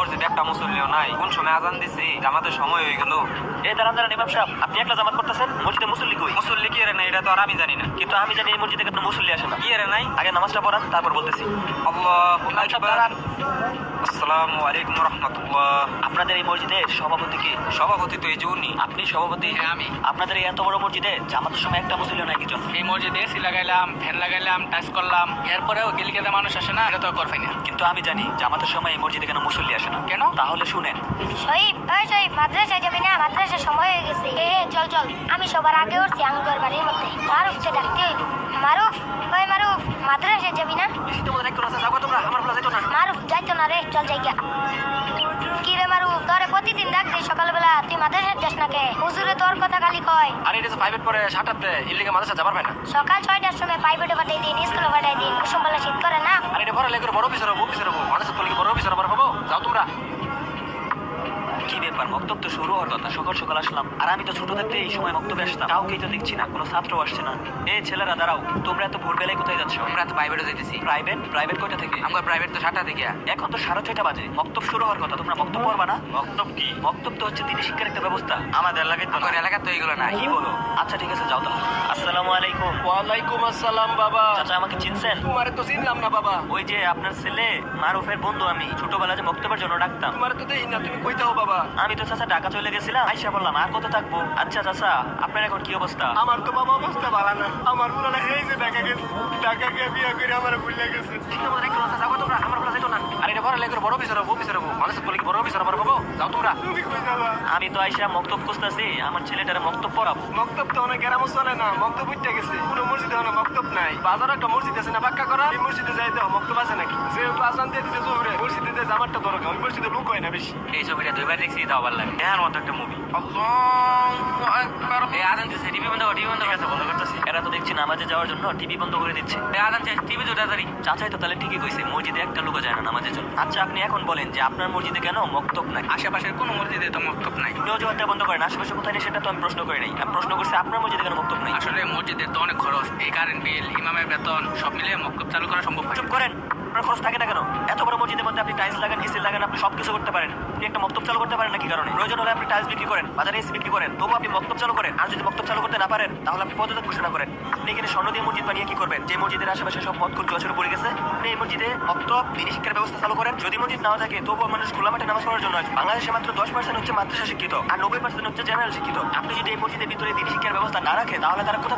মসজিদে একটা মুসল্লিও নাই। কোন সময় আজান দিছি, জামাতের সময় হয়ে গেল। এই দাঁড়ান দাঁড়ান ইমাম সাহেব, আপনি একলা জামাত করতেছেন, মসজিদে মুসল্লি কই? মুসল্লি কি এর নাই এটা তো আর আমি জানি না। কিন্তু আমি জানি এই মসজিদে কোনো মুসল্লি আসে না। কি এর নাই? আগে নামাজটা পড়ান, তারপর বলতেছি। আল্লাহু ইমাম সাহেব আকবার। দাঁড়ান। আসসালামু আলাইকুম রাহমাতুল্লাহ। আপনাদের এই মসজিদের সভাপতি কি? সভাপতি তো এই যে উনি। আপনি সভাপতি? হ্যাঁ, আমি। আপনাদের এই এত বড় মসজিদে জামাতের সময় একটা মুসল্লি নাই কি জন্য? এই মসজিদে এসি লাগাইলাম, ফ্যান লাগাইলাম, টাচ করলাম, এরপরেও গিলগেদা মানুষ আসে না, এটা তো করবে না। কিন্তু আমি জানি জামাতের সময় এই মসজিদে কেন মুসল্লি আসে না। কেন? তাহলে শুনেন। শহীদ, ওই শহীদ, মাদ্রাসায় যাবি না? মাদ্রাসার সময় হয়ে গেছে। চল চল, আমি সবার আগে উঠছি আঙ্গুর বাড়ির মধ্যে। মারুফকে ডাকতে হইব। মারুফ, ওই মারুফ, মাদ্রাসায় যাবি না? বেশি তোমাদের এক কথা যাবো তোমরা, আমার বলা যাইতো না। মারুফ যাইতো না রে, চল যাই গিয়া। কি রে মারুফ, তোরে প্রতিদিন ডাক দিই সকালবেলা, তুই মাদ্রাসায় যাস না কে? হুজুরে তোর কথা খালি কয়। আর এটা যে প্রাইভেট পরে 7টাতে ইলিগে মাদ্রাসা যাবার পায় না। সকাল 6টার সময় প্রাইভেটে পাঠাই দিন, স্কুলে পাঠাই দিন, কুসুমবেলা শীত করে না। আর এটা পরে লেগে বড় অফিসার হবো, মাদ্রাসা পড়লে বড় অফিসার আবার হবো। যাও তোমরা। কি ব্যাপার, বক্তব্য তো শুরু হওয়ার কথা, সকাল সকাল আসলাম। আর আমি তো ছোট থাকতে এই সময় বক্তব্য আসতাম, কাউকেই তো দেখছি না, কোনো ছাত্র আসছে না। এই ছেলেরা দাঁড়াও, তোমরা এত ভোরবেলায় কোথায় যাচ্ছ? আমরা তো প্রাইভেটে যাইতেছি। প্রাইভেট? প্রাইভেট কোথা থেকে? আমার প্রাইভেট তো 7টা থেকে। এখন তো 6:30 বাজে, বক্তব্য শুরু হওয়ার কথা, তোমরা বক্তব্য পড়বা না? বক্তব্য কি? বক্তব্য তো হচ্ছে দিনই শিক্ষার একটা ব্যবস্থা। আমাদের এলাকায় তো না। আমার এলাকা তো এইগুলো নাই। কি বলো? আচ্ছা ঠিক আছে, যাও তাহলে। আসসালামু আলাইকুম। ওয়ালাইকুম আসসালাম বাবা। চাচা আমাকে চিনছেন? তোমারে তো চিনলাম না বাবা। ওই যে আপনার ছেলে মারুফের বন্ধু, আমি ছোটবেলা যে বক্তব্যের জন্য ডাকতাম। তোমারে তো দেই না, তুমি কইতাও বাবা। আমি তো চাচা ঢাকা চলে গেছিলাম, আইসা বললাম আর কত থাকবো। আচ্ছা চাচা, আপনার এখন কি অবস্থা? আমার তো বাবা অবস্থা ভালো না। আমার পুরানা এই যে ঢাকা গেছে, ঢাকা গিয়ে বিয়ে করে আমার ভুলে গেছে। তোমাদের একটু কথা যাবো তোমরা, আমার বলা যাইতো না। আর এটা পরে লেগে বড় অফিসার হবো, মাদ্রাসা পড়লে বড় অফিসার আবার হবো। যাও তোমরা। তুমি কই যাবা? আমি তো আইসা মক্তব খুঁজতেছি, আমার ছেলেটারে মক্তব পড়াবো। মক্তব তো অনেক গ্রামও চলে না, মক্তব উঠতে গেছে। কোনো মসজিদে না মক্তব নাই। বাজারে একটা মসজিদ আছে না পাক্কা করা, এই মসজিদে যাই দাও, মক্তব আছে নাকি? যেহেতু আজান দিয়ে দিতে জোরে, মসজিদে যে জামারটা দরকার, ওই মসজিদে লোক হয় না বেশি। এই ছবিটা দুইবার দেখছি, তাও ভালো লাগে। এর মতো একটা মুভি। এই আজান দিছে, টিভি বন্ধ কর, টিভি বন্ধ কর। বন্ধ করতেছি। এরা তো দেখছি নামাজে যাওয়ার জন্য টিভি বন্ধ করে দিচ্ছে। এই আজান চাই, টিভি জোটা ধরি। চাচাই তো তাহলে ঠিকই কইছে, মসজিদে একটা লোক যায় না নামাজের জন্য। আচ্ছা আপনি এখন বলেন যে আপনার মসজিদে কেন মক্তব নাই? আশেপাশের কোনো মসজিদে তো মক্তব নাই। নজওয়ানটা বন্ধ করেন, আশেপাশে কোথায় নেই সেটা তো আমি প্রশ্ন করি নাই। আমি প্রশ্ন করছি আপনার মসজিদে কেন মক্তব নাই? আসলে মসজিদের তো অনেক খরচ, এই কারেন্ট বিল, ইমামের বেতন সব মিলিয়ে মক্তব চালু করা সম্ভব হয়। চুপ করেন, আপনার খরচ থাকে না কেন? এত বড় মসজিদের মধ্যে আপনি টাইলস লাগান, এসি লাগান, আপনি সবকিছু করতে পারেন। আপনি একটা মক্তব চালু করতে পারেন না কি কারণে? প্রয়োজন হলে আপনি টাইলস বিক্রি করেন, বাজারে এসি বিক্রি করেন, তবু আপনি মক্তব চালু করেন। আর যদি মক্তব চালু করতে না পারেন, তাহলে আপনি পদত্যাগ ঘোষণা করেন। আপনি এখানে স্বর্ণ দিয়ে মসজিদ বানিয়ে কি করবেন? যে মসজিদের আশেপাশে সব মদ করে জোয়াশরে পড়ে গেছে, আপনি এই মসজিদে মক্তব দিনী শিক্ষার ব্যবস্থা চালু করেন। যদি মসজিদ নাও থাকে, তবুও মানুষ খোলা মাঠে নামাজ পড়ার জন্য আসে। বাংলাদেশে মাত্র 10% হচ্ছে মাদ্রাসা শিক্ষিত, আর 90% হচ্ছে জেনারেল শিক্ষিত। আপনি যদি এই মসজিদের ভিতরে দিনী শিক্ষার ব্যবস্থা না রাখেন, তাহলে তারা কোথা